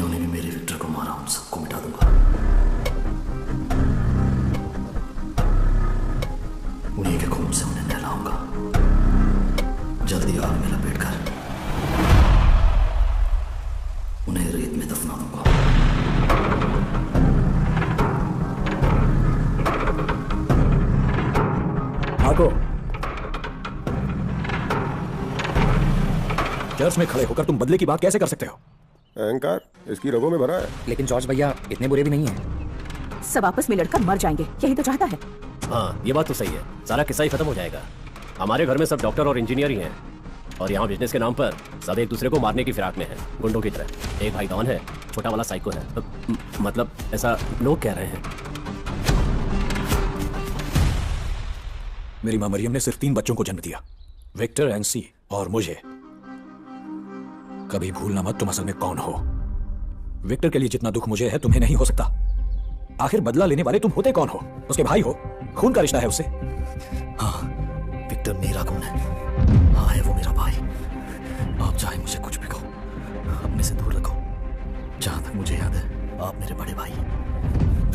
जिन्होंने भी मेरे विक्टर को मारा उन सबको मिटा दूंगा। उन्हीं के खून से उन्हें नहलाऊंगा, जल्दी आग में लपेट कर उन्हें रेत में दफना दूंगा। मार्को, चर्च में खड़े होकर तुम बदले की बात कैसे कर सकते हो? अहंकार इसकी रगों में भरा है। लेकिन जॉर्ज भैया इतने बुरे भी नहीं हैं। सब आपस में लड़कर मर जाएंगे, यही तो चाहता है। हाँ, ये बात तो सही है। सारा किस्सा ही खत्म हो जाएगा। हमारे घर में सब डॉक्टर और इंजीनियर ही हैं, और यहाँ बिजनेस के नाम पर सब एक दूसरे को मारने की फिराक में हैं, गुंडों की तरह। एक भाई डॉन है, छोटा वाला साइको है। मतलब ऐसा लोग कह रहे हैं। मेरी मां मरियम ने सिर्फ 3 बच्चों को जन्म दिया, विक्टर, एनसी और मुझे। कभी भूलना मत तुम असल में कौन हो। विक्टर के लिए जितना दुख मुझे है तुम्हें नहीं हो सकता। आखिर बदला लेने वाले तुम होते कौन हो? उसके भाई हो, खून का रिश्ता है उससे। हाँ, विक्टर मेरा खून है। हाँ, है वो मेरा भाई। आप चाहे मुझे कुछ भी कहो, अपने से दूर रखो। जहां तक मुझे याद है, आप मेरे बड़े भाई,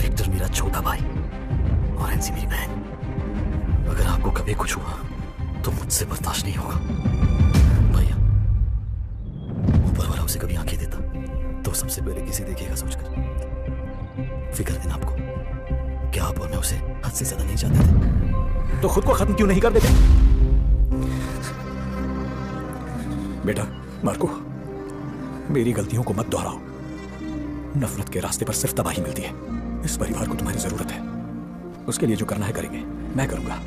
विक्टर मेरा छोटा भाई और एनसी मेरी बहन। अगर आपको कभी कुछ हुआ तो मुझसे बर्दाश्त नहीं होगा। भैया, ऊपर वाला उसे कभी आंखें देता तो सबसे पहले किसे देखेगा सोचकर। फिक्र देना आपको, क्या आप और मैं उसे हद से ज्यादा नहीं चाहते थे? तो खुद को खत्म क्यों नहीं कर देते? बेटा मार्को, मेरी गलतियों को मत दोहराओ। नफरत के रास्ते पर सिर्फ तबाही मिलती है। इस परिवार को तुम्हारी जरूरत है। उसके लिए जो करना है करेंगे, मैं करूंगा।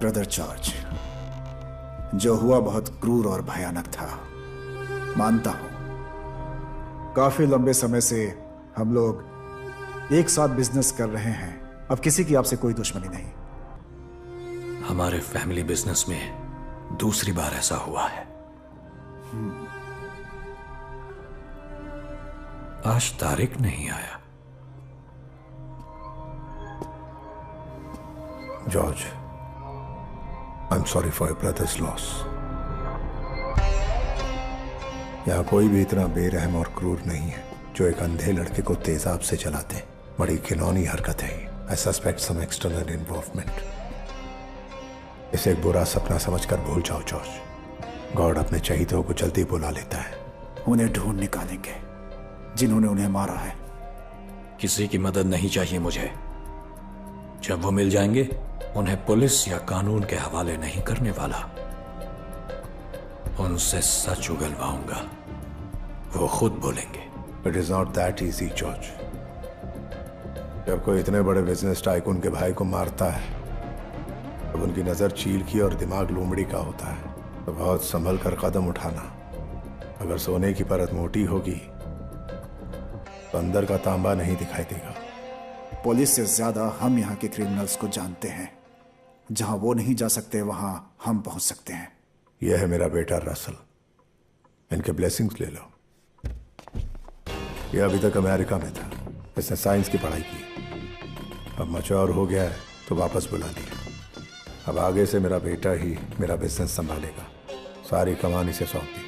ब्रदर जॉर्ज, जो हुआ बहुत क्रूर और भयानक था, मानता हूं। काफी लंबे समय से हम लोग एक साथ बिजनेस कर रहे हैं। अब किसी की आपसे कोई दुश्मनी नहीं। हमारे फैमिली बिजनेस में दूसरी बार ऐसा हुआ है। आज तारिक नहीं आया। George, I'm sorry for your brother's loss. यहाँ कोई भी इतना बेरहम और क्रूर नहीं है जो एक अंधे लड़के को तेजाब से चलाते। बड़ी घिनौनी हरकत है। I suspect some external involvement. इसे एक बुरा सपना समझकर भूल जाओ जॉर्ज। गॉड अपने चहीतों को जल्दी बुला लेता है। उन्हें ढूंढ निकालेंगे जिन्होंने उन्हें मारा है। किसी की मदद नहीं चाहिए मुझे। जब वो मिल जाएंगे, उन्हें पुलिस या कानून के हवाले नहीं करने वाला। उनसे सच उगलवाऊंगा, वो खुद बोलेंगे। It is not that easy, George. जब कोई इतने बड़े बिजनेस टाइकून के भाई को मारता है, तब उनकी नजर चील की और दिमाग लोमड़ी का होता है, तो बहुत संभल कर कदम उठाना। अगर सोने की परत मोटी होगी तो अंदर का तांबा नहीं दिखाई देगा। पुलिस से ज्यादा हम यहाँ के क्रिमिनल्स को जानते हैं। जहां वो नहीं जा सकते, वहां हम पहुंच सकते हैं। यह है मेरा बेटा रसल। इनके ब्लेसिंग्स ले लो। यह अभी तक अमेरिका में था। इसने साइंस की पढ़ाई की। अब मैच्योर हो गया है तो वापस बुला लिया। अब आगे से मेरा बेटा ही मेरा बिजनेस संभालेगा। सारी कमान इसे सौंप दी।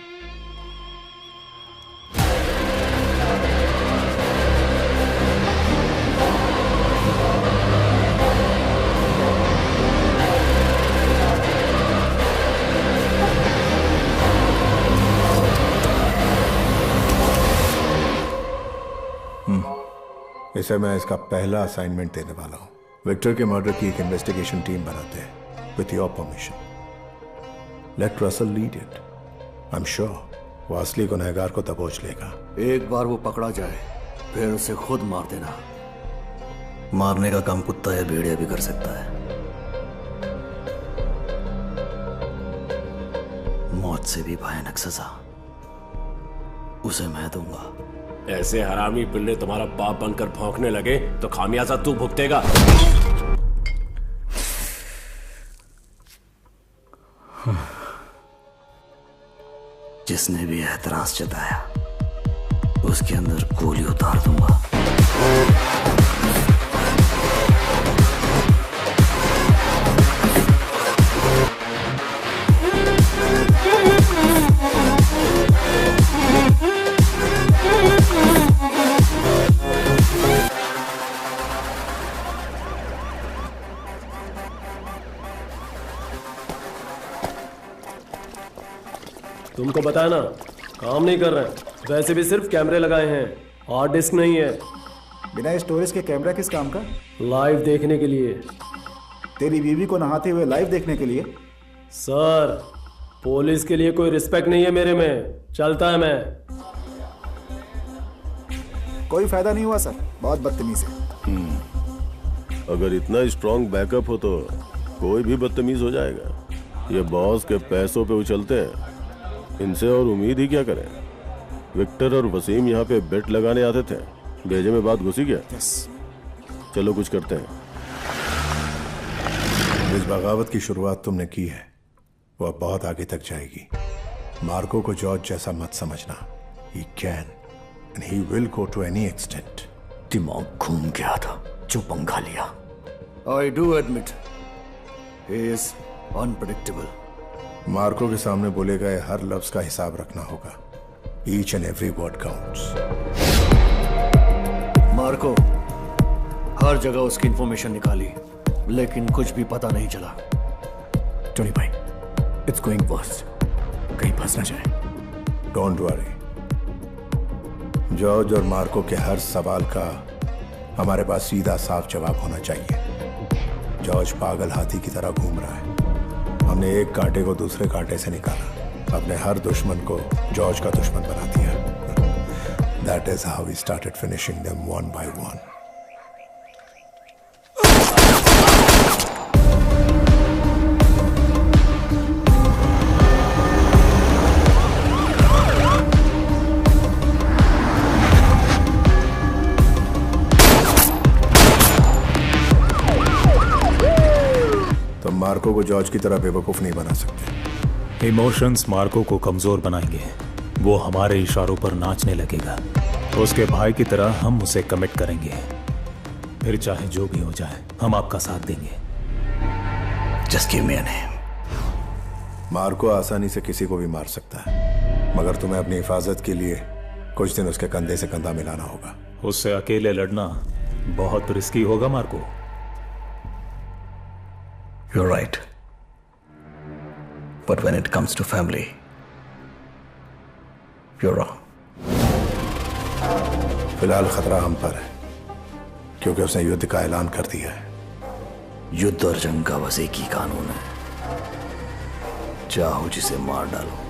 इसे मैं इसका पहला असाइनमेंट देने वाला हूं। विक्टर के मर्डर की एक इन्वेस्टिगेशन टीम बनाते हैं with your permission. Let Russell lead it. I am sure वो असली गुनहगार को दबोच लेगा। एक बार वो पकड़ा जाए फिर उसे खुद मार देना। मारने का काम कुत्ता या भेड़िया भी कर सकता है। मौत से भी भयानक सजा उसे मैं दूंगा। ऐसे हरामी पिल्ले तुम्हारा बाप बनकर भौंकने लगे तो खामियाजा तू भुगतेगा। जिसने भी एतराज जताया उसके अंदर गोली उतार दूंगा। उनको बताया ना, काम नहीं कर रहे हैं। वैसे भी सिर्फ कैमरे लगाए हैं, हार्ड डिस्क नहीं है। बिना स्टोरेज के कैमरा किस काम का? लाइव देखने के लिए। तेरी बीवी को नहाते हुए लाइव देखने के लिए? सर, पुलिस के लिए कोई रिस्पेक्ट नहीं है मेरे में। चलता है मैं। कोई फायदा नहीं हुआ सर, बहुत बदतमीज है। अगर इतना स्ट्रॉन्ग बैकअप हो तो कोई भी बदतमीज हो जाएगा। ये बॉस के पैसों पे उछलते हैं, इनसे और उम्मीद ही क्या करें। विक्टर और वसीम यहाँ पे बेट लगाने आते थे, भेजे में बात घुसी क्या? चलो कुछ करते हैं। इस बगावत की शुरुआत तुमने की है, वो अब बहुत आगे तक जाएगी। मार्को को जॉर्ज जैसा मत समझना। He can and he will go to any extent. दिमाग घूम गया था जो पंगा लिया। I do admit he is unpredictable. Marco के सामने बोले गए हर लफ्ज का हिसाब रखना होगा। Each and every word counts. Marco, हर जगह उसकी इंफॉर्मेशन निकाली, लेकिन कुछ भी पता नहीं चला। टोनी भाई, इट्स गोइंग वर्स। कहीं फंस ना जाए। डोंट वरी, जॉर्ज और मार्को के हर सवाल का हमारे पास सीधा साफ जवाब होना चाहिए। जॉर्ज पागल हाथी की तरह घूम रहा है। हमने एक कांटे को दूसरे कांटे से निकाला, अपने हर दुश्मन को जॉर्ज का दुश्मन बना दिया। That is how we started finishing them one by one. तो मार्को को जॉर्ज की तरह बेवकूफ नहीं बना सकते। इमोशंस मार्को को कमजोर बनाएंगे। वो हमारे इशारों पर नाचने लगेगा। उसके भाई की तरह हम उसे कमिट करेंगे। फिर चाहे जो भी हो जाए, हम आपका साथ देंगे। Just give me a name. Marco आसानी से किसी को भी मार सकता है, मगर तुम्हें अपनी हिफाजत के लिए कुछ दिन उसके कंधे से कंधा मिलाना होगा। उससे अकेले लड़ना बहुत रिस्की होगा Marco. You're right. But when it comes to family, you're wrong. फिलहाल खतरा हम पर है, क्योंकि उसने युद्ध का ऐलान कर दिया है। युद्ध और जंग का बस एक ही कानून है, चाहो जिसे मार डालो।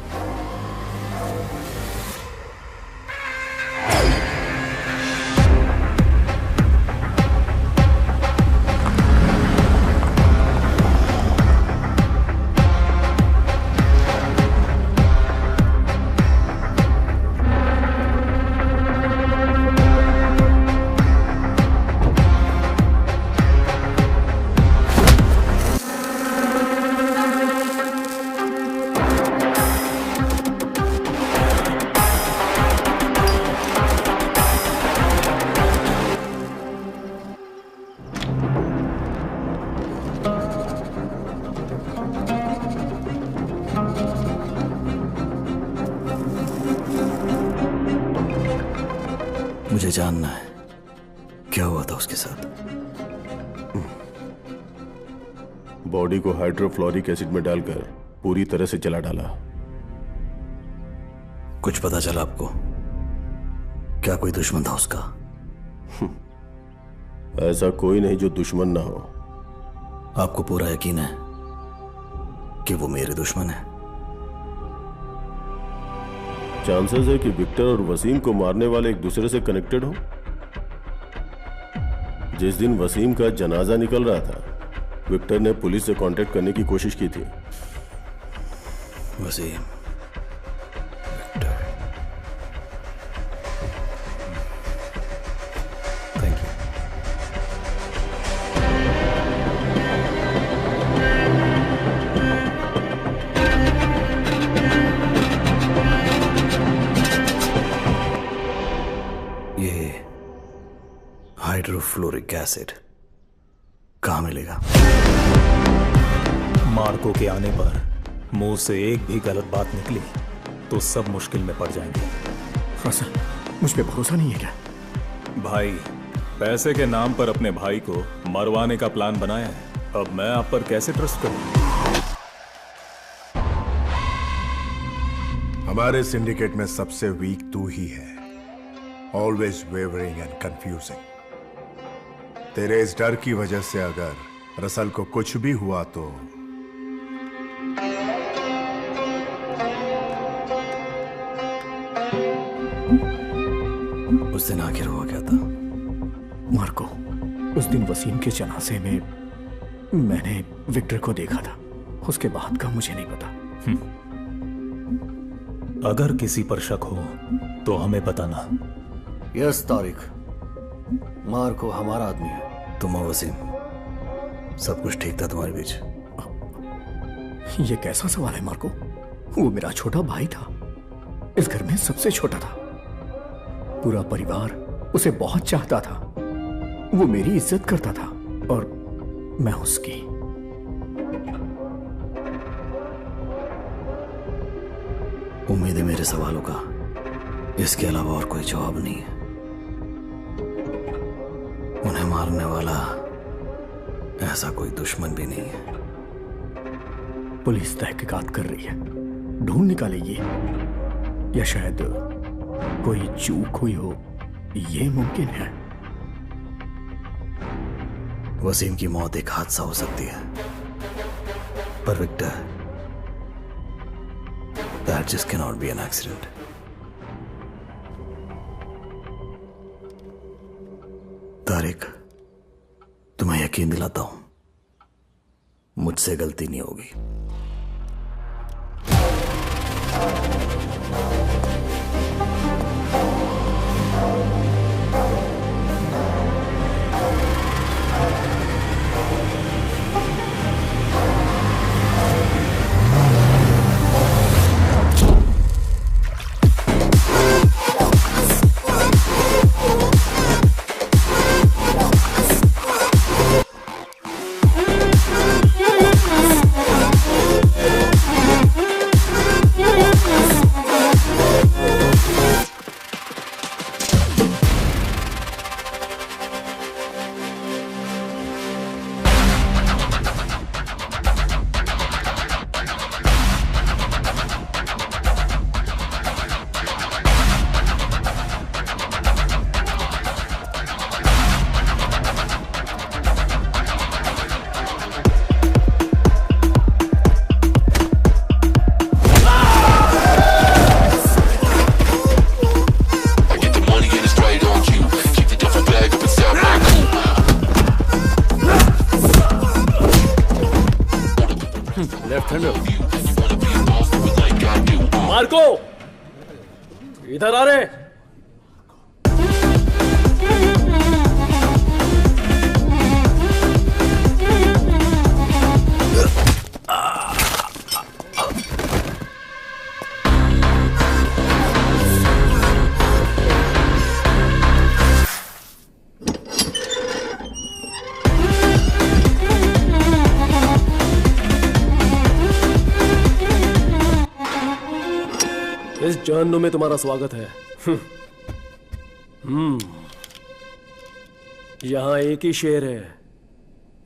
मुझे जानना है क्या हुआ था उसके साथ। बॉडी को हाइड्रोफ्लोरिक एसिड में डालकर पूरी तरह से जला डाला। कुछ पता चला आपको? क्या कोई दुश्मन था उसका? ऐसा कोई नहीं जो दुश्मन ना हो। आपको पूरा यकीन है कि वो मेरे दुश्मन है? चांसेस है कि विक्टर और वसीम को मारने वाले एक दूसरे से कनेक्टेड हो। जिस दिन वसीम का जनाजा निकल रहा था, विक्टर ने पुलिस से कांटेक्ट करने की कोशिश की थी। Wasim, Victor, thank you. ये हाइड्रोफ्लोरिक एसिड कहाँ मिलेगा? मार्को के आने पर मुंह से एक भी गलत बात निकली तो सब मुश्किल में पड़ जाएंगे। हाँ सर, मुझ पे भरोसा नहीं है क्या? भाई, पैसे के नाम पर अपने भाई को मरवाने का प्लान बनाया है। अब मैं आप पर कैसे ट्रस्ट करूं? हम हमारे सिंडिकेट में सबसे वीक तू ही है, ऑलवेज वेवरिंग एंड कंफ्यूजिंग। तेरे इस डर की वजह से अगर रसल को कुछ भी हुआ तो उस दिन आखिर हुआ क्या था? मार्को, उस दिन वसीम के जनाजे में मैंने विक्टर को देखा था। उसके बाद का मुझे नहीं पता। अगर किसी पर शक हो तो हमें बताना। यस तारिक, मार्को हमारा आदमी है। तुम और वसीम, सब कुछ ठीक था तुम्हारे बीच? ये कैसा सवाल है मार्को? वो मेरा छोटा भाई था, इस घर में सबसे छोटा था। पूरा परिवार उसे बहुत चाहता था। वो मेरी इज्जत करता था और मैं उसकी। उम्मीद है मेरे सवालों का इसके अलावा और कोई जवाब नहीं है। उन्हें मारने वाला ऐसा कोई दुश्मन भी नहीं है। पुलिस तहकीकात कर रही है, ढूंढ निकालेगी, या शायद कोई चूक हुई हो, यह मुमकिन है। वसीम की मौत एक हादसा हो सकती है, पर Victor, that just cannot be an accident. Tariq, तुम्हें यकीन दिलाता हूं, मुझसे गलती नहीं होगी। मार्को, इधर आ रहे। इस जहन्नुम में तुम्हारा स्वागत है। यहां एक ही शेर है,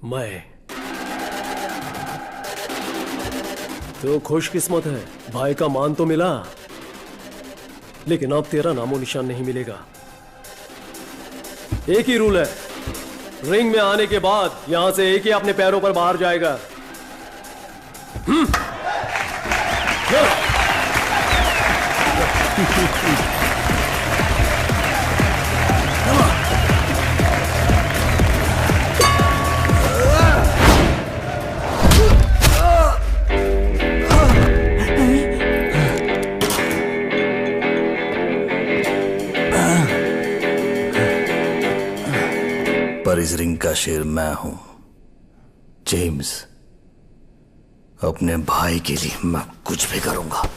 मैं। तो खुशकिस्मत है, भाई का मान तो मिला, लेकिन अब तेरा नामो निशान नहीं मिलेगा। एक ही रूल है, रिंग में आने के बाद यहां से एक ही अपने पैरों पर बाहर जाएगा। पर इस रिंग का शेर मैं हूं, जेम्स। अपने भाई के लिए मैं कुछ भी करूंगा।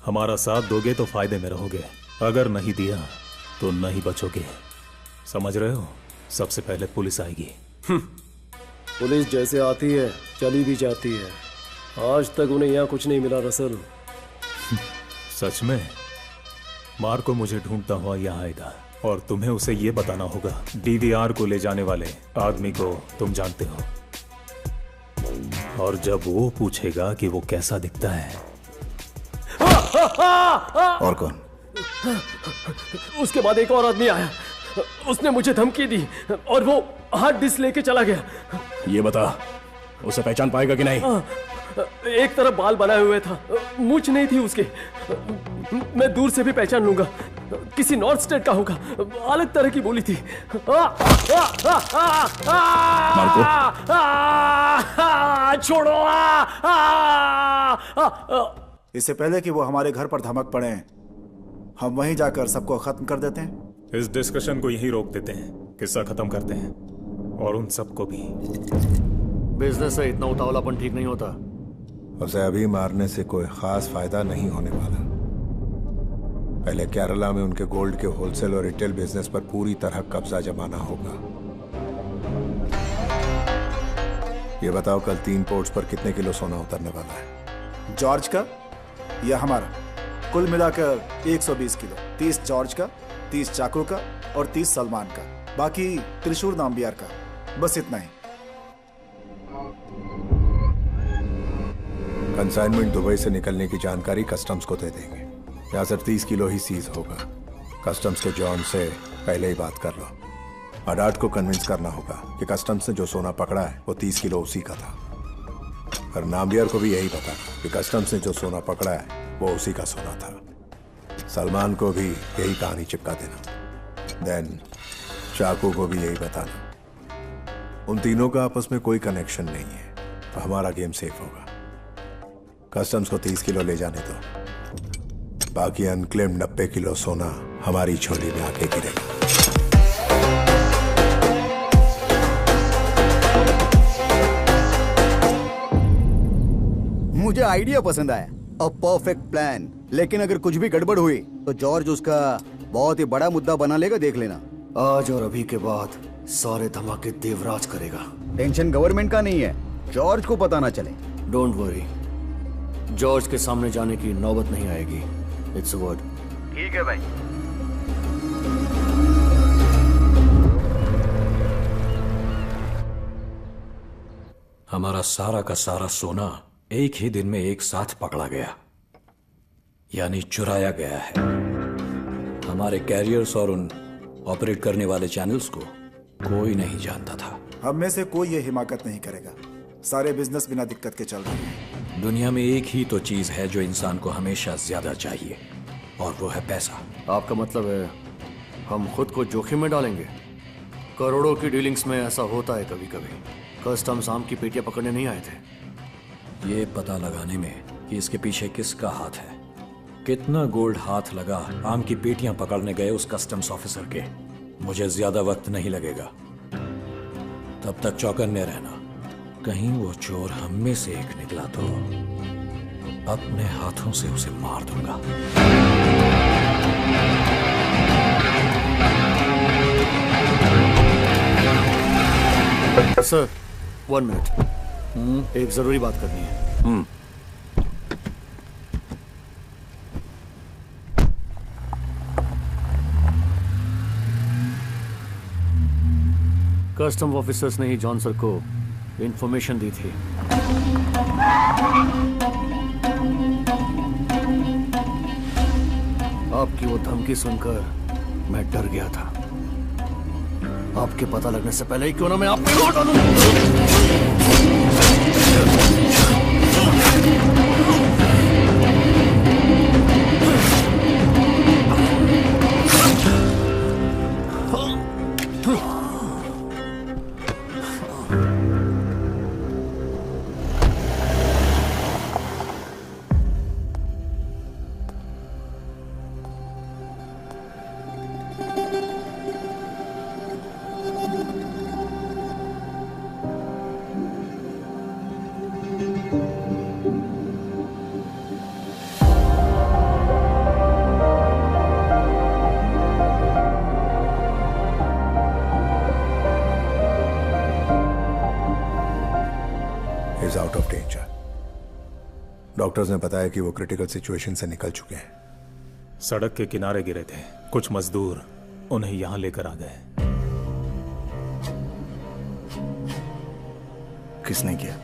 हमारा साथ दोगे तो फायदे में रहोगे, अगर नहीं दिया तो नहीं बचोगे। समझ रहे हो? सबसे पहले पुलिस आएगी। पुलिस जैसे आती है चली भी जाती है। आज तक उन्हें यहाँ कुछ नहीं मिला रसल। सच में? मार्को मुझे ढूंढता हुआ यहाँ आएगा और तुम्हें उसे ये बताना होगा डीवीआर को ले जाने वाले आदमी को तुम जानते हो, और जब वो पूछेगा कि वो कैसा दिखता है। और कौन? उसके बाद एक और आदमी आया, उसने मुझे धमकी दी और वो हार्ड डिस्क लेके चला गया। ये बता, उसे पहचान पाएगा कि नहीं? एक तरफ बाल बनाए हुए था, मूंछ नहीं थी उसके। मैं दूर से भी पहचान लूंगा, किसी नॉर्थ स्टेट का होगा, अलग तरह की बोली थी। मार्को, छोड़ो। इससे पहले कि वो हमारे घर पर धमक पड़े, हम वहीं जाकर सबको खत्म कर देते हैं। इस डिस्कशन को यहीं रोक देते हैं, किस्सा खत्म करते हैं, और उन सबको भी। बिजनेस से इतना उतावलापन ठीक नहीं होता। उसे अभी मारने से कोई खास फायदा नहीं होने वाला। पहले केरला में उनके गोल्ड के होलसेल और रिटेल बिजनेस पर पूरी तरह कब्जा जमाना होगा। ये बताओ, कल 3 पोर्ट्स पर कितने किलो सोना उतरने वाला है? जॉर्ज का या हमारा? कुल मिलाकर 120 किलो। 30 जॉर्ज का, 30 चाकू का और 30 सलमान का, बाकी त्रिशूर नाम्बियार का। बस इतना ही। कंसाइनमेंट दुबई से निकलने की जानकारी कस्टम्स को दे देंगे। यहाँ सिर्फ 30 किलो ही सीज होगा। कस्टम्स के जॉन से पहले ही बात कर लो। अडाट को कन्विंस करना होगा कि कस्टम्स ने जो सोना पकड़ा है वो 30 किलो उसी का था। और नाम्बियर को भी यही पता कि कस्टम्स ने जो सोना पकड़ा है वो उसी का सोना था। सलमान को भी यही कहानी चिपका देना। देन चाकू को भी यही बताना। उन तीनों का आपस में कोई कनेक्शन नहीं है, तो हमारा गेम सेफ होगा। कस्टम्स को 30 किलो ले जाने दो, बाकी अनक्लेम्ड 90 किलो सोना हमारी झोली में आके गिरेगा। मुझे आइडिया पसंद आया, अ परफेक्ट प्लान। लेकिन अगर कुछ भी गड़बड़ हुई तो जॉर्ज उसका बहुत ही बड़ा मुद्दा बना लेगा, देख लेना। आज और अभी के बाद सारे धमाके देवराज करेगा। टेंशन गवर्नमेंट का नहीं है, जॉर्ज को पता ना चले। डोंट वरी, जॉर्ज के सामने जाने की नौबत नहीं आएगी। It's a word. ठीक है भाई। हमारा सारा का सारा सोना एक ही दिन में एक साथ पकड़ा गया, यानी चुराया गया है। हमारे कैरियर्स और उन ऑपरेट करने वाले चैनल्स को कोई नहीं जानता था। हम में से कोई ये हिमाकत नहीं करेगा। सारे बिजनेस बिना दिक्कत के चल रहे हैं। दुनिया में एक ही तो चीज है जो इंसान को हमेशा ज्यादा चाहिए, और वो है पैसा। आपका मतलब है हम खुद को जोखिम में डालेंगे? करोड़ों की डीलिंग्स में ऐसा होता है कभी कभी। कस्टम्स आम की पेटियां पकड़ने नहीं आए थे। ये पता लगाने में कि इसके पीछे किसका हाथ है, कितना गोल्ड हाथ लगा आम की पेटियां पकड़ने गए उस कस्टम्स ऑफिसर के, मुझे ज्यादा वक्त नहीं लगेगा। तब तक चौकन्ने रहना, कहीं वो चोर हम में से एक निकला तो अपने हाथों से उसे मार दूंगा। सर, 1 मिनट, एक जरूरी बात करनी है। कस्टम ऑफिसर्स ने ही जॉन सर को इंफॉर्मेशन दी थी। आपकी वो धमकी सुनकर मैं डर गया था। आपके पता लगने से पहले ही क्यों ना मैं आप पे रोक डालूं। डॉक्टर्स ने बताया कि वो क्रिटिकल सिचुएशन से निकल चुके हैं। सड़क के किनारे गिरे थे, कुछ मजदूर उन्हें यहां लेकर आ गए। किसने किया?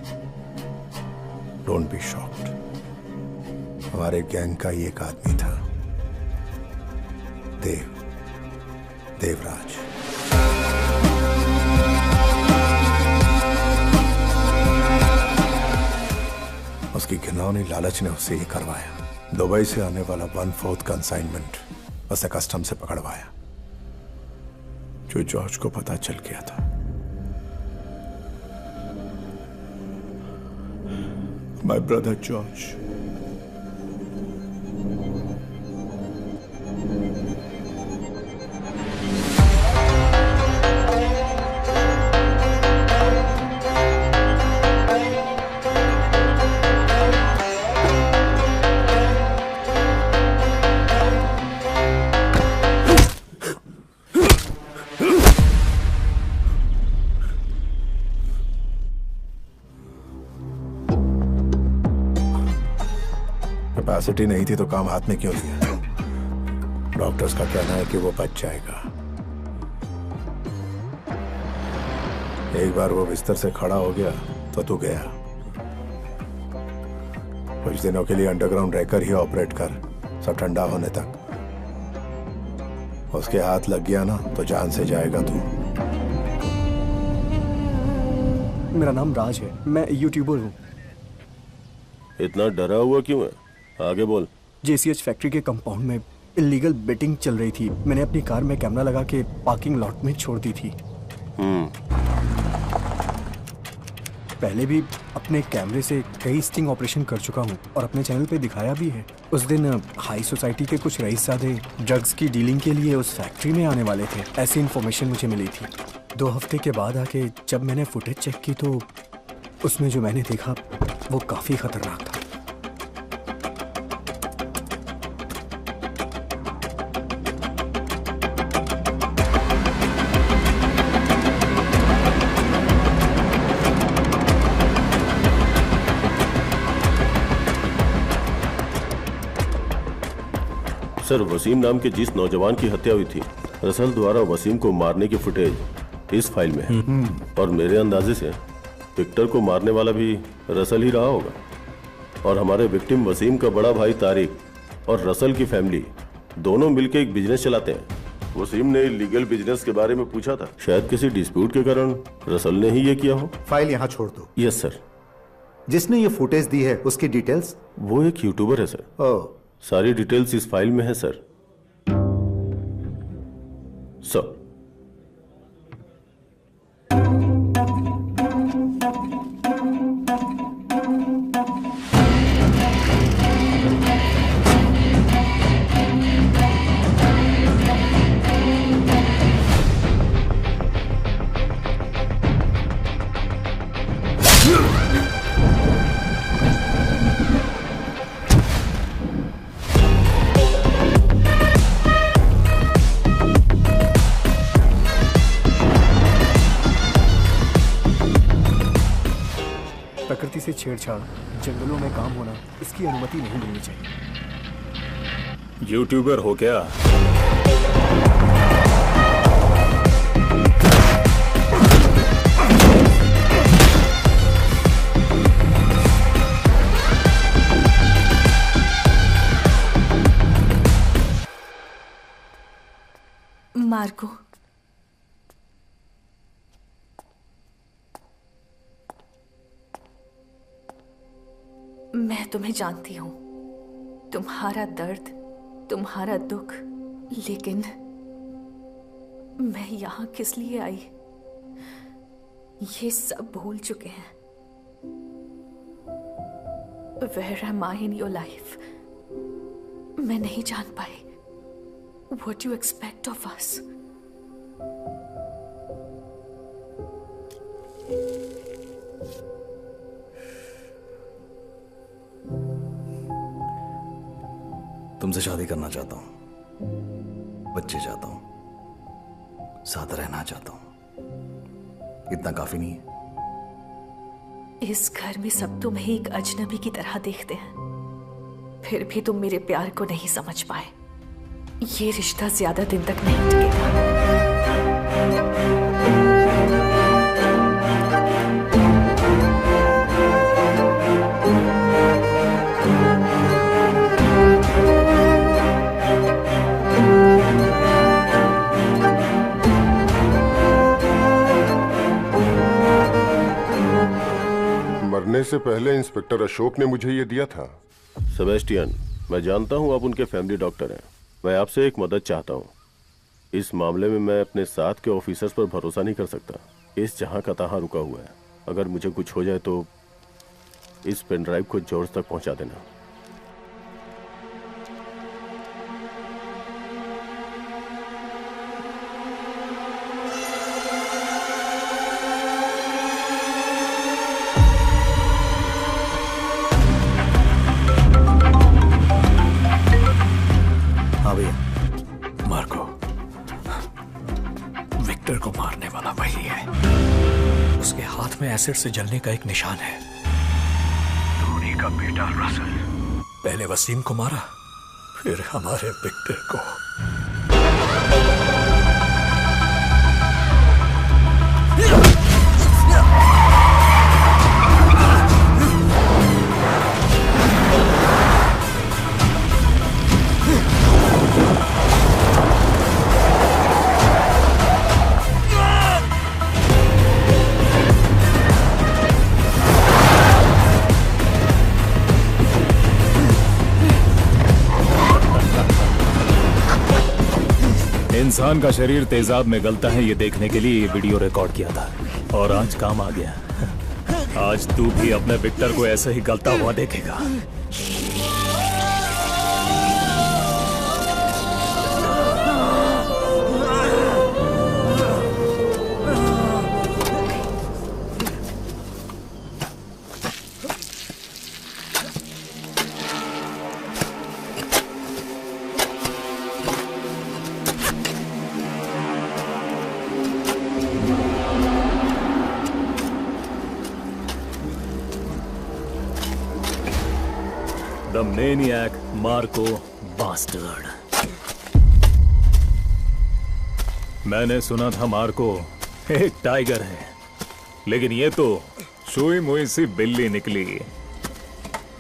Don't be shocked. हमारे गैंग का ही एक आदमी था, देवराज। उसकी घिनौनी लालच ने उससे ये करवाया। दुबई से आने वाला 1/4 कंसाइनमेंट उसे कस्टम से पकड़वाया, जो जॉर्ज को पता चल गया था। My brother George. कैपेसिटी नहीं थी तो काम हाथ में क्यों लिया? डॉक्टर्स का कहना है कि वो बच जाएगा। एक बार वो बिस्तर से खड़ा हो गया तो तू गया। कुछ दिनों के लिए अंडरग्राउंड रहकर ही ऑपरेट कर, सब ठंडा होने तक। उसके हाथ लग गया ना तो जान से जाएगा तू। मेरा नाम राज है, मैं यूट्यूबर हूँ। इतना डरा हुआ क्यों है? आगे बोल। JCH फैक्ट्री के कंपाउंड में इलीगल बेटिंग चल रही थी। मैंने अपनी कार में कैमरा लगा के पार्किंग लॉट में छोड़ दी थी। पहले भी अपने कैमरे से कई स्टिंग ऑपरेशन कर चुका हूँ और अपने चैनल पे दिखाया भी है। उस दिन हाई सोसाइटी के कुछ रईसज़ादे ड्रग्स की डीलिंग के लिए उस फैक्ट्री में आने वाले थे, ऐसी इन्फॉर्मेशन मुझे मिली थी। 2 हफ्ते के बाद आके जब मैंने फुटेज चेक की तो उसमें जो मैंने देखा वो काफ़ी खतरनाक था। सर, वसीम नाम के जिस नौजवान की हत्या हुई थी, रसल द्वारा वसीम को मारने की फुटेज इस फाइल में है। और मेरे अंदाजे से विक्टर को मारने वाला भी रसल ही रहा होगा। और हमारे विक्टिम वसीम का बड़ा भाई तारिक और रसल की फैमिली दोनों मिलकर एक बिजनेस चलाते हैं। वसीम ने लीगल बिजनेस के बारे में पूछा था, शायद किसी डिस्प्यूट के कारण रसल ने ही ये किया हो। फाइल यहाँ छोड़ दो। Yes sir. जिसने ये फुटेज दी है उसकी डिटेल्स? वो एक यूट्यूबर है सर। ओह, सारी डिटेल्स इस फाइल में है सर। सर, प्रकृति से छेड़छाड़, जंगलों में काम होना, इसकी अनुमति नहीं मिलनी चाहिए। यूट्यूबर हो क्या? मार्को, मैं तुम्हें जानती हूं, तुम्हारा दर्द, तुम्हारा दुख, लेकिन मैं यहां किस लिए आई ये सब भूल चुके हैं। Where am I in your life? मैं नहीं जान पाई। What do you expect of us? तुमसे शादी करना चाहता हूं, बच्चे चाहता हूं, साथ रहना चाहता हूं। इतना काफी नहीं है? इस घर में सब तुम्हें एक अजनबी की तरह देखते हैं। फिर भी तुम मेरे प्यार को नहीं समझ पाए। ये रिश्ता ज्यादा दिन तक नहीं टिकेगा। मरने से पहले इंस्पेक्टर अशोक ने मुझे ये दिया था। सेबेस्टियन, मैं जानता हूँ आप उनके फैमिली डॉक्टर हैं। मैं आपसे एक मदद चाहता हूँ। इस मामले में मैं अपने साथ के ऑफिसर्स पर भरोसा नहीं कर सकता। केस जहाँ का तहाँ रुका हुआ है। अगर मुझे कुछ हो जाए तो इस पेन ड्राइव को जॉर्ज तक पहुँचा देना। हाँ भैया, मार्को, विक्टर को मारने वाला वही है। उसके हाथ में एसिड से जलने का एक निशान है। धोनी का बेटा रसल पहले वसीम को मारा, फिर हमारे विक्टर को। इंसान का शरीर तेजाब में गलता है, ये देखने के लिए ये वीडियो रिकॉर्ड किया था और आज काम आ गया। आज तू भी अपने विक्टर को ऐसे ही गलता हुआ देखेगा। The maniac Marco bastard. मैंने सुना था मार्को एक टाइगर है, लेकिन ये तो सुई मुई सी बिल्ली निकली।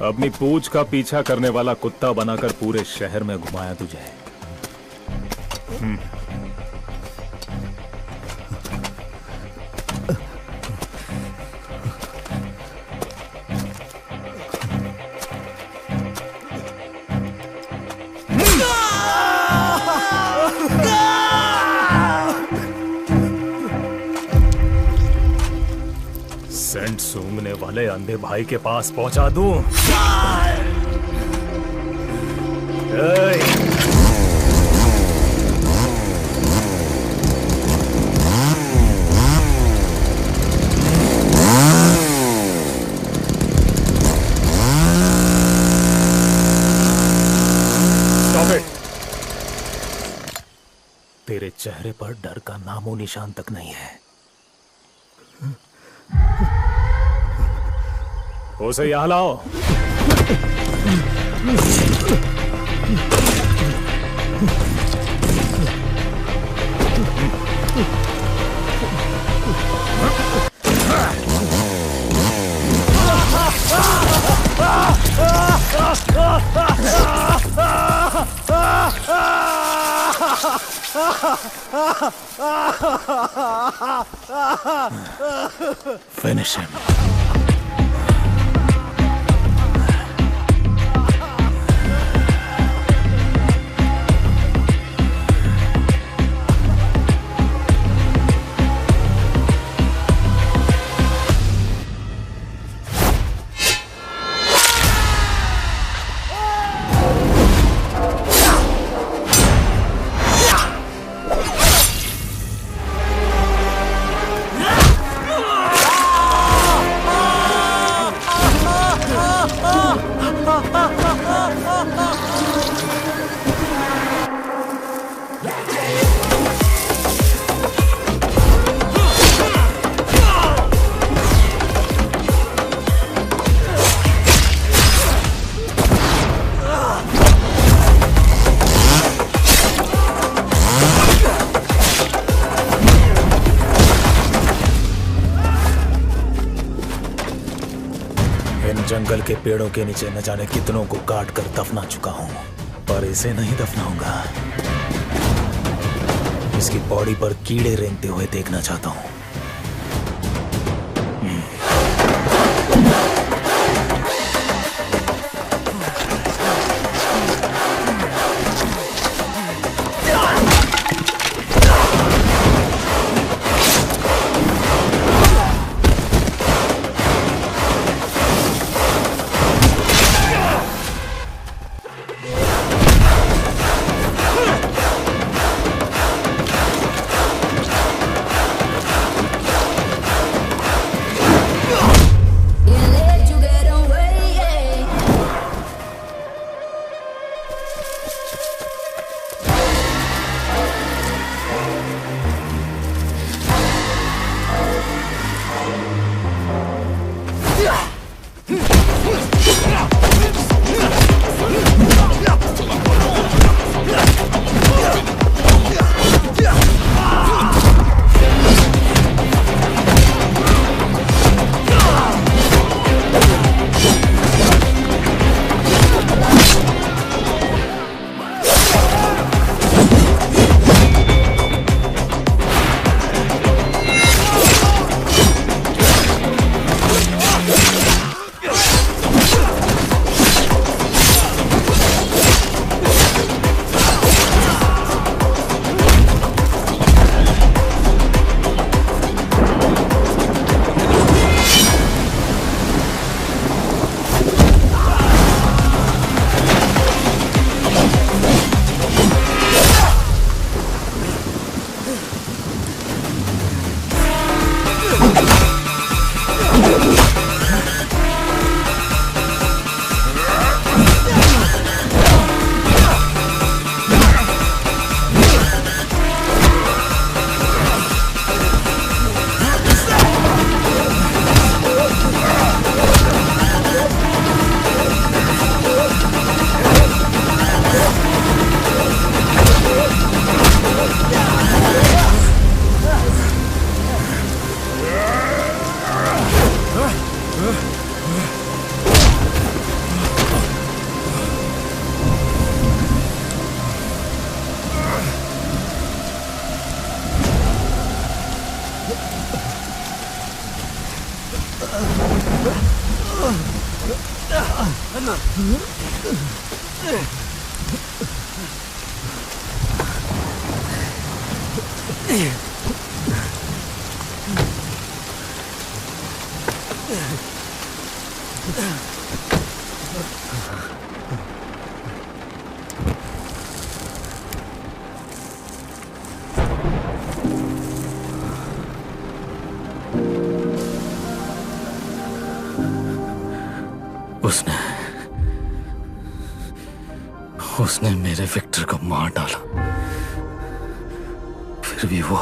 अपनी पूंछ का पीछा करने वाला कुत्ता बनाकर पूरे शहर में घुमाया तुझे। सेंट सूंघने वाले अंधे भाई के पास पहुंचा दूं। Stop it! तेरे चेहरे पर डर का नामो निशान तक नहीं है। उसे यहाँ लाओ। Finish him. जंगल के पेड़ों के नीचे न जाने कितनों को काट कर दफना चुका हूं, पर इसे नहीं दफनाऊंगा। इसकी बॉडी पर कीड़े रेंगते हुए देखना चाहता हूं। उसने मेरे विक्टर को मार डाला, फिर भी वो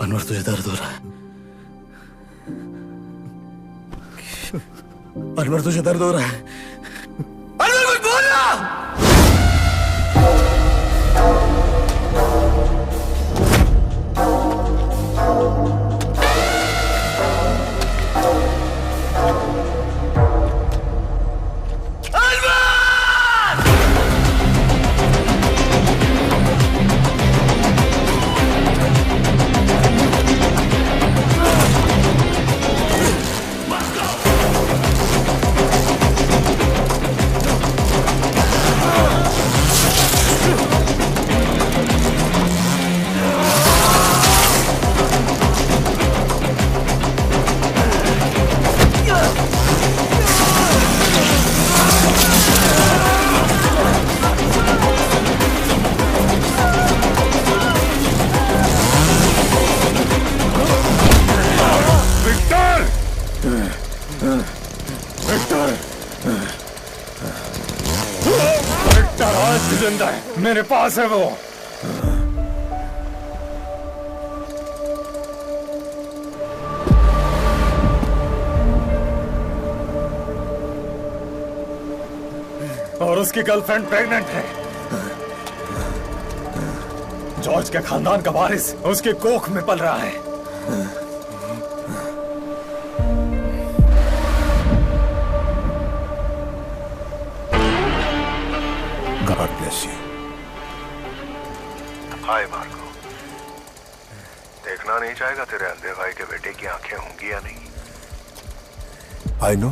अनवर तुझे दर्द हो रहा है? अनवर तुझे दर्द हो रहा है? अनवर कुछ बोलना! मेरे पास है वो। और उसकी गर्लफ्रेंड प्रेग्नेंट है। जॉर्ज के खानदान का वारिस उसके कोख में पल रहा है। God bless you. Hi Marco, देखना नहीं चाहेगा तेरे अंधे भाई के बेटे की आंखें होंगी या नहीं? आई नो,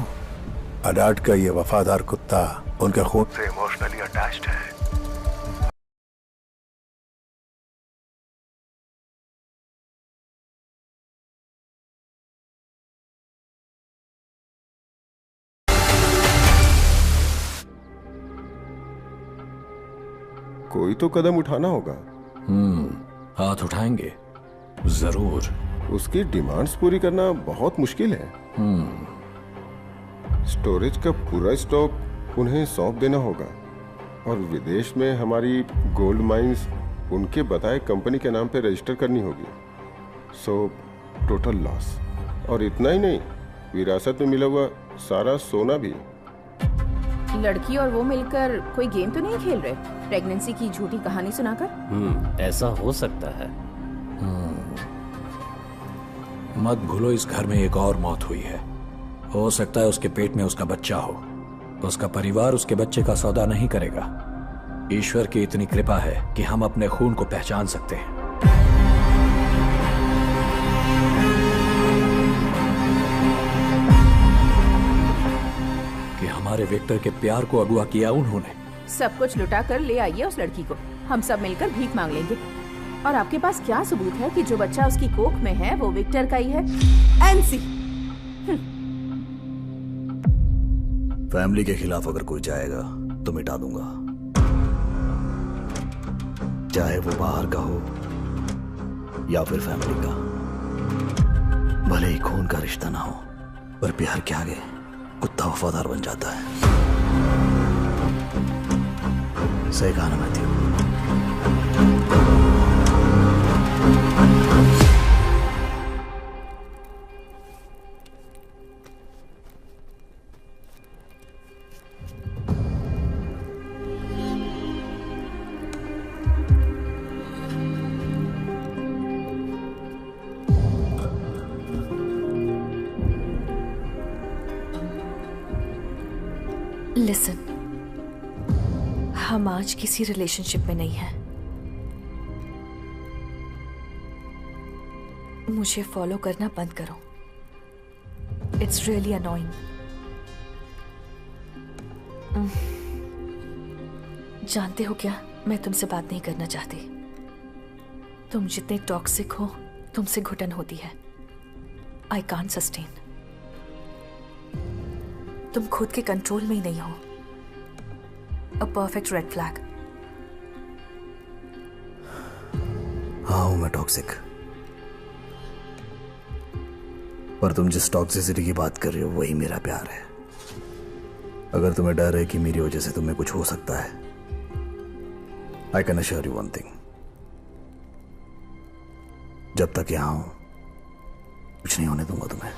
अडाट का ये वफादार कुत्ता उनके खून से इमोशनली अटैच्ड है। कोई तो कदम उठाना होगा। हाथ उठाएंगे जरूर। उसकी डिमांड्स पूरी करना बहुत मुश्किल है। स्टोरेज का पूरा स्टॉक उन्हें सौंप देना होगा और विदेश में हमारी गोल्ड माइंस उनके बताए कंपनी के नाम पे रजिस्टर करनी होगी। So total loss. और इतना ही नहीं, विरासत में मिला हुआ सारा सोना भी। लड़की और वो मिलकर कोई गेम तो नहीं खेल रहे? प्रेगनेंसी की झूठी कहानी सुनाकर? ऐसा हो सकता है। मत भूलो इस घर में एक और मौत हुई है। हो सकता है उसके पेट में उसका बच्चा हो। उसका परिवार उसके बच्चे का सौदा नहीं करेगा। ईश्वर की इतनी कृपा है कि हम अपने खून को पहचान सकते हैं। कि हमारे विक्टर के प्यार को अगुवा किया उन्होंने। सब कुछ लुटा कर ले आइए उस लड़की को, हम सब मिलकर भीख मांग लेंगे। और आपके पास क्या सबूत है कि जो बच्चा उसकी कोख में है वो विक्टर का ही है? एनसी। फैमिली के खिलाफ अगर कोई जाएगा तो मिटा दूंगा, चाहे वो बाहर का हो या फिर फैमिली का। भले ही खून का रिश्ता ना हो, पर प्यार के आगे कुत्ता वफादार बन जाता है। सही कहा ना मैथ्यू? लिसन, हम आज किसी रिलेशनशिप में नहीं हैं। मुझे फॉलो करना बंद करो। It's really annoying. जानते हो क्या, मैं तुमसे बात नहीं करना चाहती। तुम जितने टॉक्सिक हो, तुमसे घुटन होती है। I can't sustain. तुम खुद के कंट्रोल में ही नहीं हो। A perfect red flag. हाँ हूं मैं टॉक्सिक, पर तुम जिस टॉक्सिसिटी की बात कर रहे हो वही मेरा प्यार है। अगर तुम्हें डर है कि मेरी वजह से तुम्हें कुछ हो सकता है, I can assure you one thing, जब तक यहां हूं कुछ नहीं होने दूंगा तुम्हें।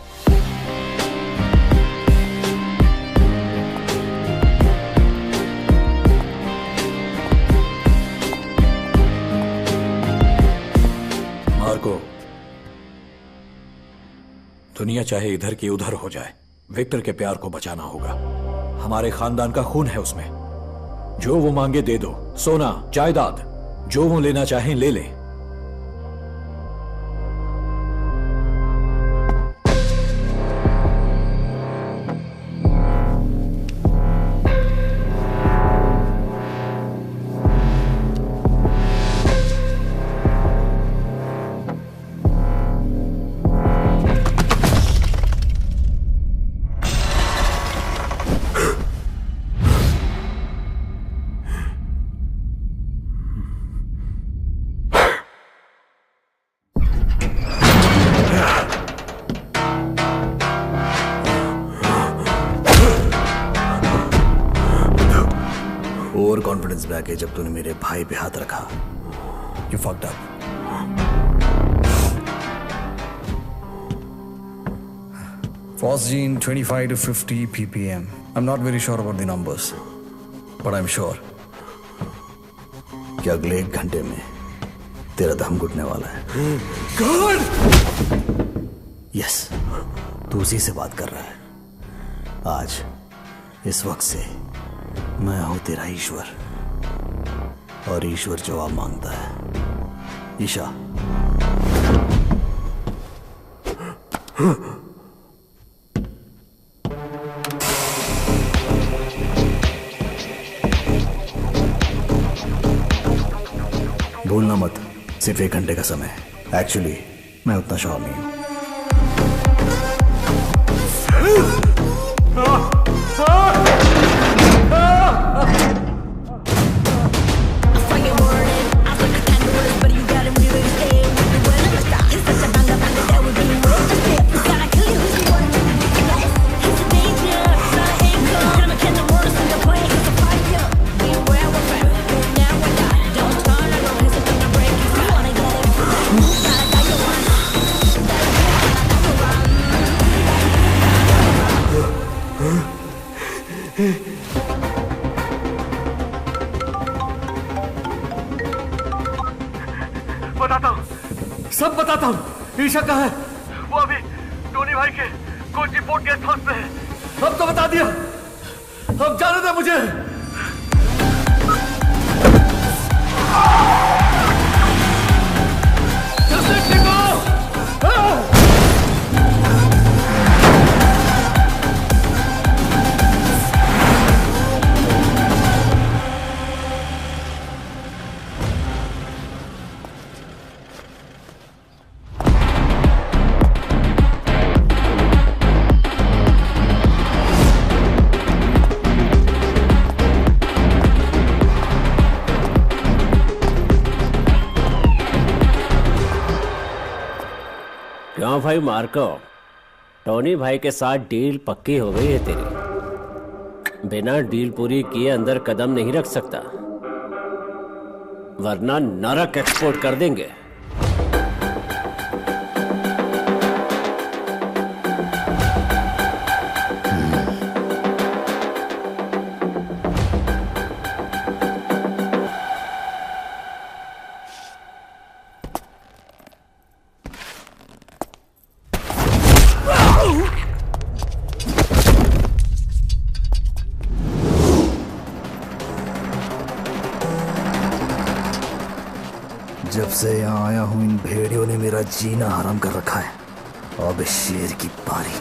मार्को, दुनिया चाहे इधर की उधर हो जाए, विक्टर के प्यार को बचाना होगा। हमारे खानदान का खून है उसमें। जो वो मांगे दे दो, सोना, जायदाद, जो वो लेना चाहें ले ले। ओवर कॉन्फिडेंस बैक है जब तूने मेरे भाई पे हाथ रखा। You fucked up. Phosgene 25 to 50 ppm. I'm not very sure about the numbers, but I'm sure कि अगले 1 घंटे में तेरा दम घुटने वाला है। यस, तू उसी से बात कर रहा है। आज इस वक्त से मैं हूं तेरा ईश्वर, और ईश्वर जवाब मांगता है। ईशा, भूलना मत, सिर्फ 1 घंटे का समय है। एक्चुअली मैं उतना श्योर नहीं हूं। बताता हूँ, सब बताता हूँ। ईशा कहाँ है? वो अभी टोनी भाई के कोची पोर्ट गेस्ट हाउस में है। अब तो बता दिया, अब जाने दे मुझे। क्यों भाई मार्को, टोनी भाई के साथ डील पक्की हो गई है तेरी। बिना डील पूरी किए अंदर कदम नहीं रख सकता, वरना नरक एक्सपोर्ट कर देंगे। जब से यहाँ आया हूं इन भेड़ियों ने मेरा जीना हराम कर रखा है। अब इस शेर की बारी।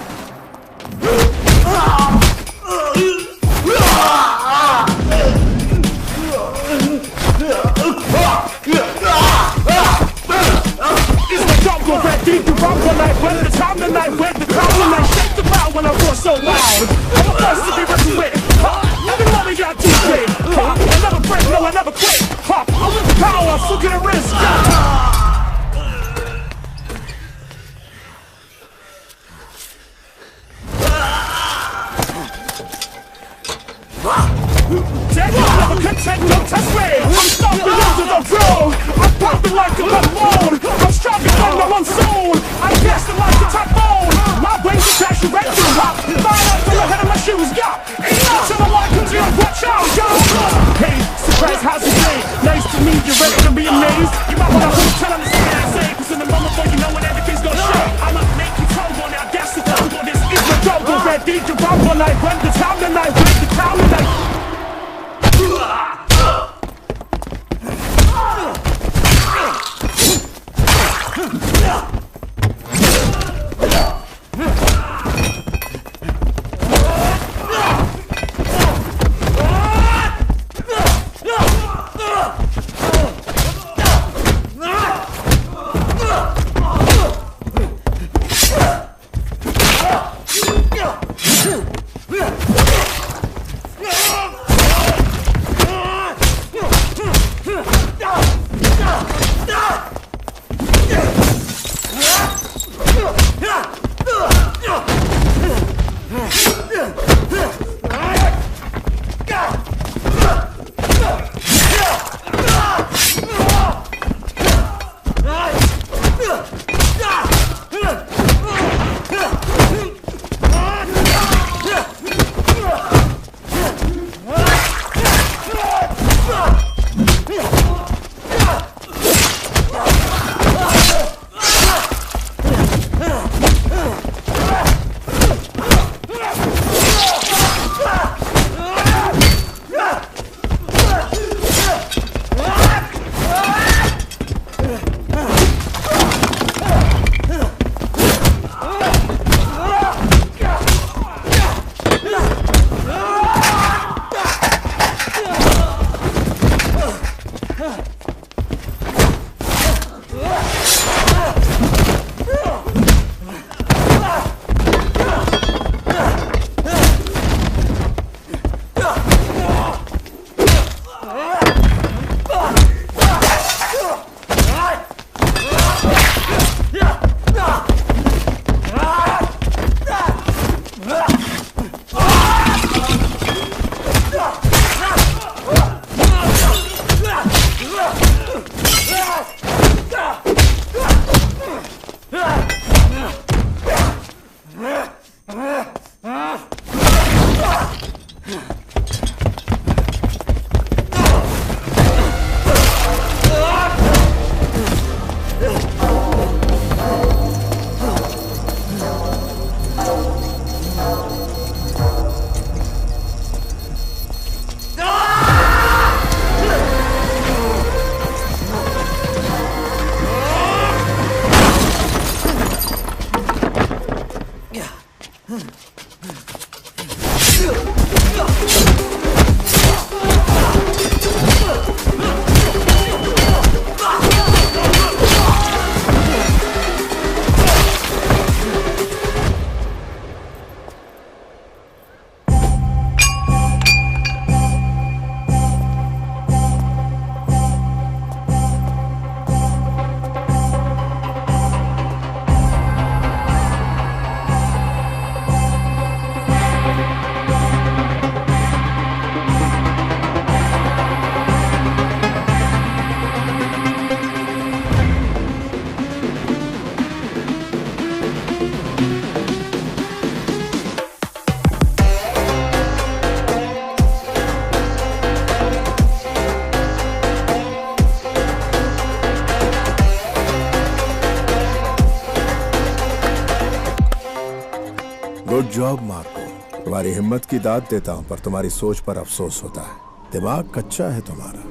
Good job Marco. तुम्हारी हिम्मत की दाद देता हूं, पर तुम्हारी सोच पर अफसोस होता है। दिमाग कच्चा है तुम्हारा।